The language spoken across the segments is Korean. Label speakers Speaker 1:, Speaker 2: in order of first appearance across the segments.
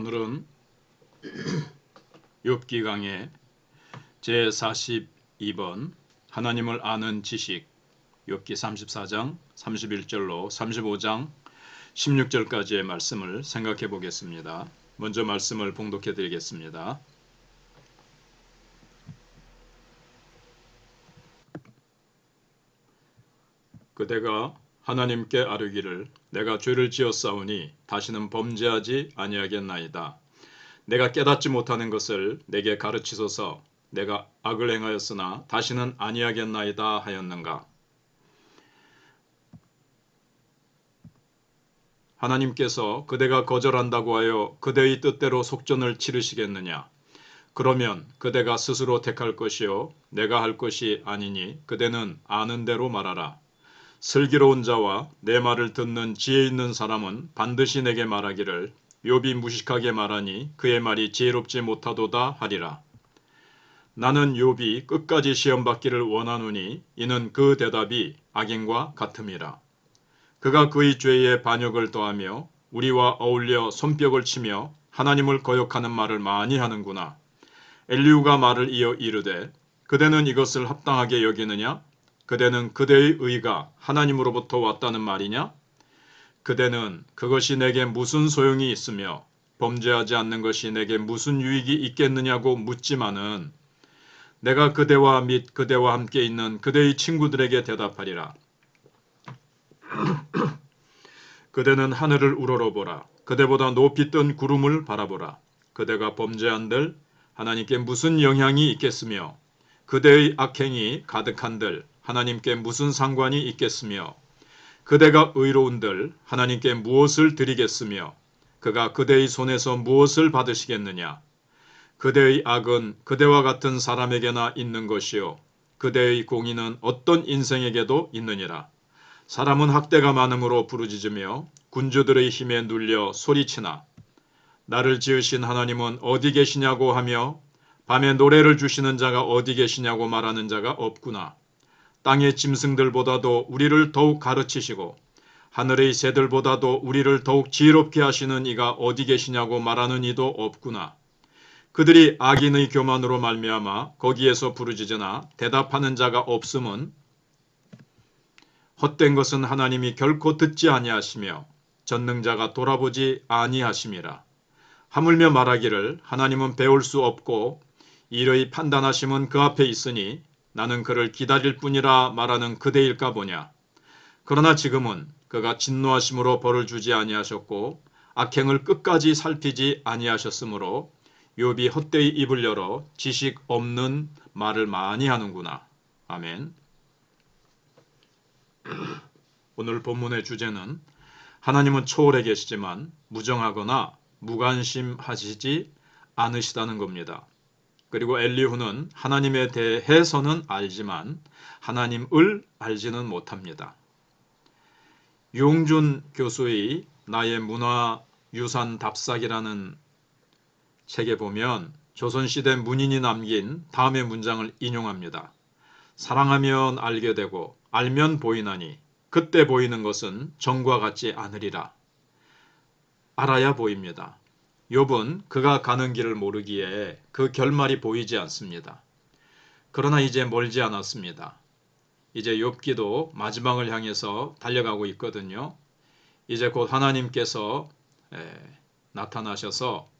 Speaker 1: 오늘은 욥기 강의 제42번 하나님을 아는 지식 욥기 34장 31절로 35장 16절까지의 말씀을 생각해 보겠습니다. 먼저 말씀을 봉독해 드리겠습니다. 그대가 하나님께 아뢰기를 내가 죄를 지었사오니 다시는 범죄하지 아니하겠나이다. 내가 깨닫지 못하는 것을 내게 가르치소서. 내가 악을 행하였으나 다시는 아니하겠나이다 하였는가. 하나님께서 그대가 거절한다고 하여 그대의 뜻대로 속전을 치르시겠느냐. 그러면 그대가 스스로 택할 것이요 내가 할 것이 아니니 그대는 아는 대로 말하라. 슬기로운 자와 내 말을 듣는 지혜 있는 사람은 반드시 내게 말하기를 욥이 무식하게 말하니 그의 말이 지혜롭지 못하도다 하리라. 나는 욥이 끝까지 시험받기를 원하노니 이는 그 대답이 악인과 같음이라. 그가 그의 죄에 반역을 더하며 우리와 어울려 손뼉을 치며 하나님을 거역하는 말을 많이 하는구나. 엘리후가 말을 이어 이르되 그대는 이것을 합당하게 여기느냐? 그대는 그대의 의가 하나님으로부터 왔다는 말이냐? 그대는 그것이 내게 무슨 소용이 있으며 범죄하지 않는 것이 내게 무슨 유익이 있겠느냐고 묻지만은 내가 그대와 및 그대와 함께 있는 그대의 친구들에게 대답하리라. 그대는 하늘을 우러러보라. 그대보다 높이 뜬 구름을 바라보라. 그대가 범죄한들 하나님께 무슨 영향이 있겠으며 그대의 악행이 가득한들 하나님께 무슨 상관이 있겠으며 그대가 의로운들 하나님께 무엇을 드리겠으며 그가 그대의 손에서 무엇을 받으시겠느냐. 그대의 악은 그대와 같은 사람에게나 있는 것이요 그대의 공의는 어떤 인생에게도 있느니라. 사람은 학대가 많음으로 부르짖으며 군주들의 힘에 눌려 소리치나 나를 지으신 하나님은 어디 계시냐고 하며 밤에 노래를 주시는 자가 어디 계시냐고 말하는 자가 없구나. 땅의 짐승들보다도 우리를 더욱 가르치시고 하늘의 새들보다도 우리를 더욱 지혜롭게 하시는 이가 어디 계시냐고 말하는 이도 없구나. 그들이 악인의 교만으로 말미암아 거기에서 부르짖으나 대답하는 자가 없음은 헛된 것은 하나님이 결코 듣지 아니하시며 전능자가 돌아보지 아니하심이라. 하물며 말하기를 하나님은 배울 수 없고 일의 판단하심은 그 앞에 있으니 나는 그를 기다릴 뿐이라 말하는 그대일까 보냐. 그러나 지금은 그가 진노하심으로 벌을 주지 아니하셨고 악행을 끝까지 살피지 아니하셨으므로 욥이 헛되이 입을 열어 지식 없는 말을 많이 하는구나. 아멘. 오늘 본문의 주제는 하나님은 초월해 계시지만 무정하거나 무관심하시지 않으시다는 겁니다. 그리고 엘리후는 하나님에 대해서는 알지만 하나님을 알지는 못합니다. 유홍준 교수의 나의 문화유산 답사기라는 책에 보면 조선시대 문인이 남긴 다음의 문장을 인용합니다. 사랑하면 알게 되고 알면 보이나니 그때 보이는 것은 전과 같지 않으리라. 알아야 보입니다. 욥은 그가 가는 길을 모르기에 그 결말이 보이지 않습니다. 그러나 이제 멀지 않았습니다. 이제 욥기도 마지막을 향해서 달려가고 있거든요. 이제 곧 하나님께서 나타나셔서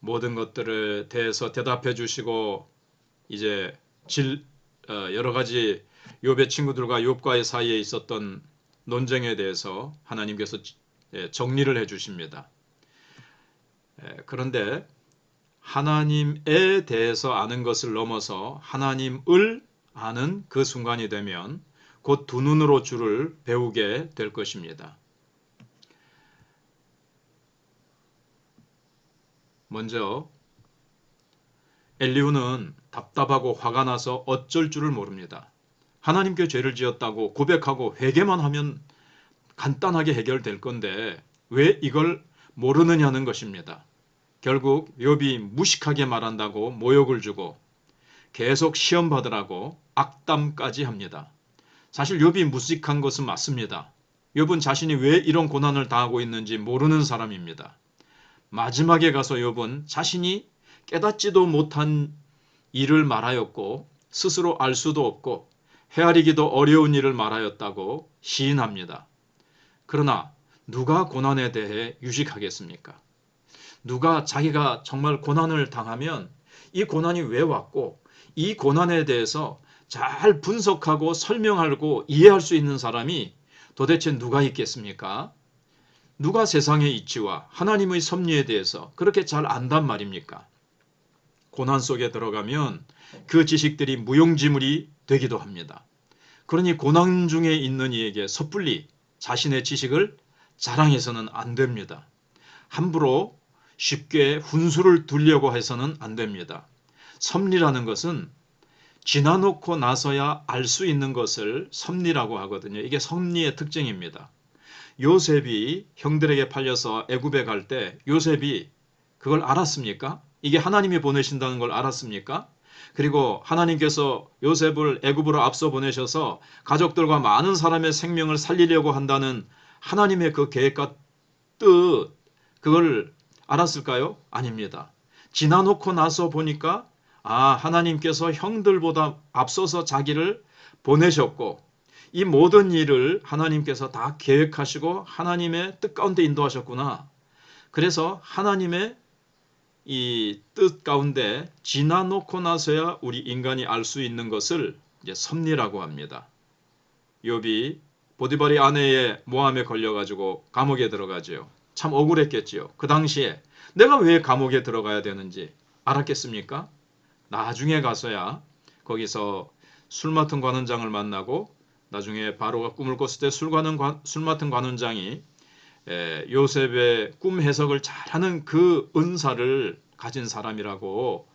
Speaker 1: 모든 것들에 대해서 대답해 주시고 이제 여러 가지 욥의 친구들과 욥과의 사이에 있었던 논쟁에 대해서 하나님께서 정리를 해 주십니다. 그런데 하나님에 대해서 아는 것을 넘어서 하나님을 아는 그 순간이 되면 곧 두 눈으로 주를 배우게 될 것입니다. 먼저 엘리후는 답답하고 화가 나서 어쩔 줄을 모릅니다. 하나님께 죄를 지었다고 고백하고 회개만 하면 간단하게 해결될 건데 왜 이걸 모르느냐는 것입니다. 결국 욥이 무식하게 말한다고 모욕을 주고 계속 시험 받으라고 악담까지 합니다. 사실 욥이 무식한 것은 맞습니다. 욥은 자신이 왜 이런 고난을 당하고 있는지 모르는 사람입니다. 마지막에 가서 욥은 자신이 깨닫지도 못한 일을 말하였고 스스로 알 수도 없고 헤아리기도 어려운 일을 말하였다고 시인합니다. 그러나 누가 고난에 대해 유식하겠습니까? 누가 자기가 정말 고난을 당하면 이 고난이 왜 왔고 이 고난에 대해서 잘 분석하고 설명하고 이해할 수 있는 사람이 도대체 누가 있겠습니까? 누가 세상의 이치와 하나님의 섭리에 대해서 그렇게 잘 안단 말입니까? 고난 속에 들어가면 그 지식들이 무용지물이 되기도 합니다. 그러니 고난 중에 있는 이에게 섣불리 자신의 지식을 자랑해서는 안 됩니다. 함부로 쉽게 훈수를 두려고 해서는 안 됩니다. 섭리라는 것은 지나놓고 나서야 알 수 있는 것을 섭리라고 하거든요. 이게 섭리의 특징입니다. 요셉이 형들에게 팔려서 애굽에 갈 때 요셉이 그걸 알았습니까? 이게 하나님이 보내신다는 걸 알았습니까? 그리고 하나님께서 요셉을 애굽으로 앞서 보내셔서 가족들과 많은 사람의 생명을 살리려고 한다는 하나님의 그 계획과 뜻, 그걸 알았을까요? 아닙니다. 지나놓고 나서 보니까 하나님께서 형들보다 앞서서 자기를 보내셨고 이 모든 일을 하나님께서 다 계획하시고 하나님의 뜻 가운데 인도하셨구나. 그래서 하나님의 이 뜻 가운데 지나놓고 나서야 우리 인간이 알 수 있는 것을 이제 섭리라고 합니다. 욥이 보디발의 아내의 모함에 걸려가지고 감옥에 들어가지요. 참 억울했겠지요. 그 당시에 내가 왜 감옥에 들어가야 되는지 알았겠습니까? 나중에 가서야 거기서 술 맡은 관원장을 만나고 나중에 바로가 꿈을 꿨을 때 술 맡은 관원장이 요셉의 꿈 해석을 잘하는 그 은사를 가진 사람이라고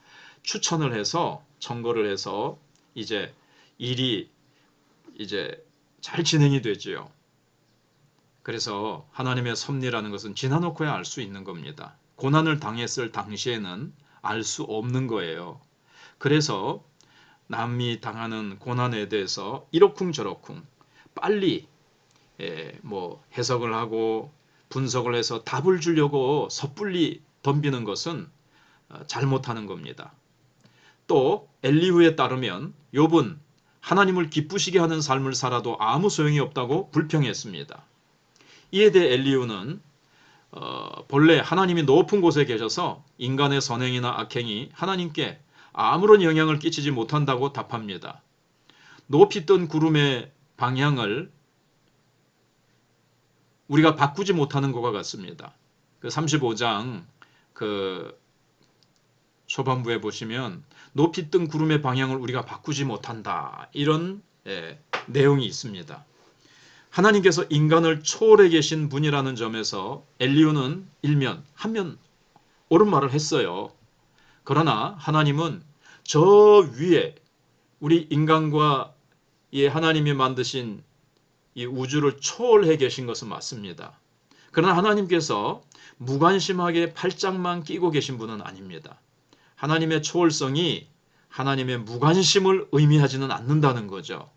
Speaker 1: 추천을 해서 청거를 해서 이제 일이 이제 잘 진행이 되지요. 그래서 하나님의 섭리라는 것은 지나놓고야 알 수 있는 겁니다. 고난을 당했을 당시에는 알 수 없는 거예요. 그래서 남이 당하는 고난에 대해서 이러쿵저러쿵 빨리 해석을 하고 분석을 해서 답을 주려고 섣불리 덤비는 것은 잘못하는 겁니다. 또 엘리후에 따르면 욥은 하나님을 기쁘시게 하는 삶을 살아도 아무 소용이 없다고 불평했습니다. 이에 대해 엘리후는 본래 하나님이 높은 곳에 계셔서 인간의 선행이나 악행이 하나님께 아무런 영향을 끼치지 못한다고 답합니다. 높이 뜬 구름의 방향을 우리가 바꾸지 못하는 것과 같습니다. 그 35장 그 초반부에 보시면 높이 뜬 구름의 방향을 우리가 바꾸지 못한다. 이런 내용이 있습니다. 하나님께서 인간을 초월해 계신 분이라는 점에서 엘리후는 한면 옳은 말을 했어요. 그러나 하나님은 저 위에 우리 인간과 이 하나님이 만드신 이 우주를 초월해 계신 것은 맞습니다. 그러나 하나님께서 무관심하게 팔짱만 끼고 계신 분은 아닙니다. 하나님의 초월성이 하나님의 무관심을 의미하지는 않는다는 거죠.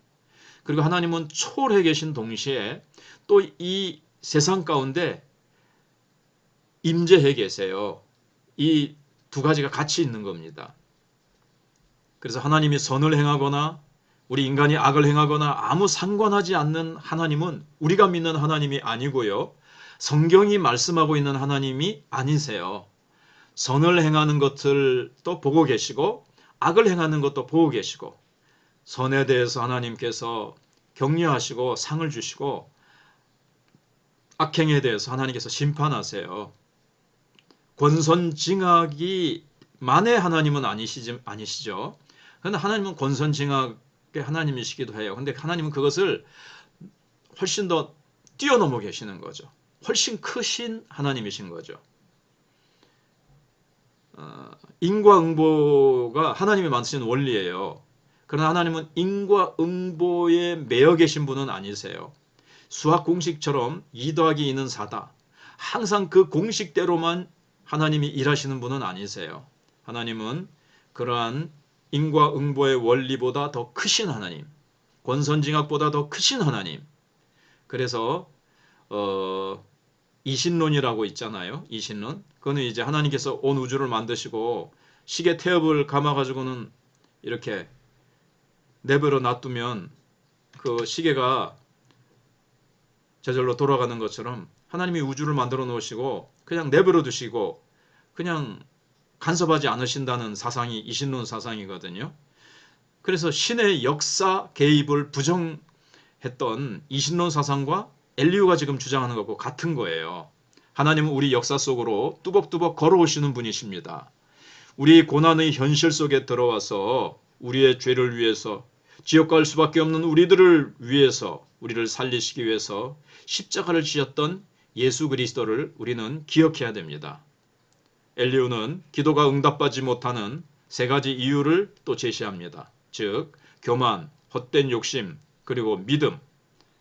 Speaker 1: 그리고 하나님은 초월해 계신 동시에 또 이 세상 가운데 임재해 계세요. 이 두 가지가 같이 있는 겁니다. 그래서 하나님이 선을 행하거나 우리 인간이 악을 행하거나 아무 상관하지 않는 하나님은 우리가 믿는 하나님이 아니고요. 성경이 말씀하고 있는 하나님이 아니세요. 선을 행하는 것들도 보고 계시고 악을 행하는 것도 보고 계시고 선에 대해서 하나님께서 격려하시고 상을 주시고 악행에 대해서 하나님께서 심판하세요. 권선징악이 만의 하나님은 아니시죠. 그런데 하나님은 권선징악의 하나님이시기도 해요. 그런데 하나님은 그것을 훨씬 더 뛰어넘어 계시는 거죠. 훨씬 크신 하나님이신 거죠. 인과응보가 하나님이 만드신 원리예요. 그러나 하나님은 인과응보에 매여 계신 분은 아니세요. 수학 공식처럼 2 더하기 2는 4다. 항상 그 공식대로만 하나님이 일하시는 분은 아니세요. 하나님은 그러한 인과응보의 원리보다 더 크신 하나님, 권선징악보다 더 크신 하나님. 그래서 이신론이라고 있잖아요. 이신론. 그거는 이제 하나님께서 온 우주를 만드시고 시계 태엽을 감아가지고는 이렇게 내버려 놔두면 그 시계가 저절로 돌아가는 것처럼 하나님이 우주를 만들어 놓으시고 그냥 내버려 두시고 그냥 간섭하지 않으신다는 사상이 이신론 사상이거든요. 그래서 신의 역사 개입을 부정했던 이신론 사상과 엘리후가 지금 주장하는 것과 같은 거예요. 하나님은 우리 역사 속으로 뚜벅뚜벅 걸어오시는 분이십니다. 우리 고난의 현실 속에 들어와서 우리의 죄를 위해서 지옥 갈 수밖에 없는 우리들을 위해서 우리를 살리시기 위해서 십자가를 지었던 예수 그리스도를 우리는 기억해야 됩니다. 엘리후는 기도가 응답받지 못하는 세 가지 이유를 또 제시합니다. 즉 교만, 헛된 욕심, 그리고 믿음,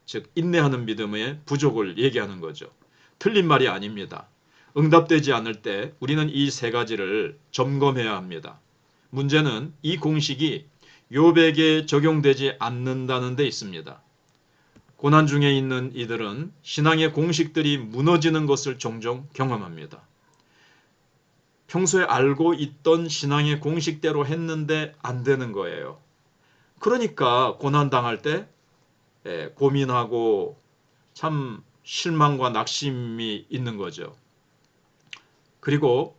Speaker 1: 즉 인내하는 믿음의 부족을 얘기하는 거죠. 틀린 말이 아닙니다. 응답되지 않을 때 우리는 이 세 가지를 점검해야 합니다. 문제는 이 공식이 욥에게 적용되지 않는다는 데 있습니다. 고난 중에 있는 이들은 신앙의 공식들이 무너지는 것을 종종 경험합니다. 평소에 알고 있던 신앙의 공식대로 했는데 안 되는 거예요. 그러니까 고난당할 때 고민하고 참 실망과 낙심이 있는 거죠. 그리고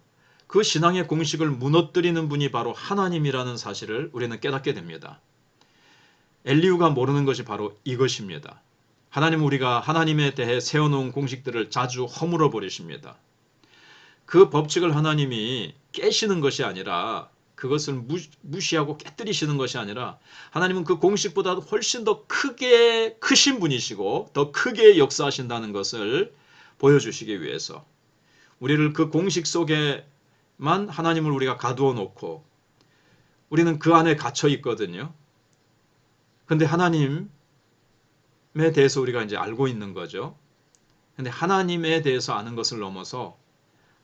Speaker 1: 그 신앙의 공식을 무너뜨리는 분이 바로 하나님이라는 사실을 우리는 깨닫게 됩니다. 엘리후가 모르는 것이 바로 이것입니다. 하나님은 우리가 하나님에 대해 세워놓은 공식들을 자주 허물어 버리십니다. 그 법칙을 하나님이 깨시는 것이 아니라 그것을 무시하고 깨뜨리시는 것이 아니라 하나님은 그 공식보다 훨씬 더 크게 크신 분이시고 더 크게 역사하신다는 것을 보여주시기 위해서 우리를 그 공식 속에만 하나님을 우리가 가두어 놓고 우리는 그 안에 갇혀 있거든요. 근데 하나님에 대해서 우리가 이제 알고 있는 거죠. 근데 하나님에 대해서 아는 것을 넘어서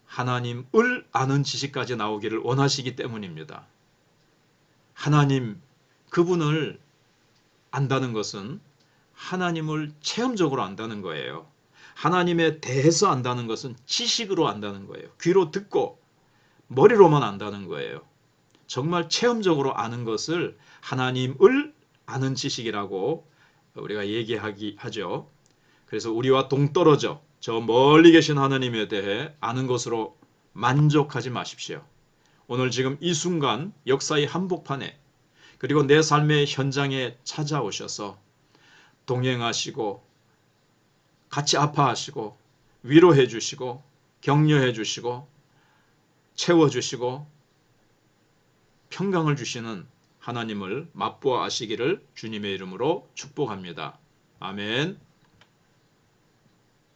Speaker 1: 하나님을 아는 지식까지 나오기를 원하시기 때문입니다. 하나님, 그분을 안다는 것은 하나님을 체험적으로 안다는 거예요. 하나님에 대해서 안다는 것은 지식으로 안다는 거예요. 귀로 듣고 머리로만 안다는 거예요. 정말 체험적으로 아는 것을 하나님을 아는 지식이라고 우리가 얘기하죠. 그래서 우리와 동떨어져 저 멀리 계신 하나님에 대해 아는 것으로 만족하지 마십시오. 오늘 지금 이 순간 역사의 한복판에 그리고 내 삶의 현장에 찾아오셔서 동행하시고 같이 아파하시고 위로해 주시고 격려해 주시고 채워주시고 평강을 주시는 하나님을 맛보아 아시기를 주님의 이름으로 축복합니다. 아멘.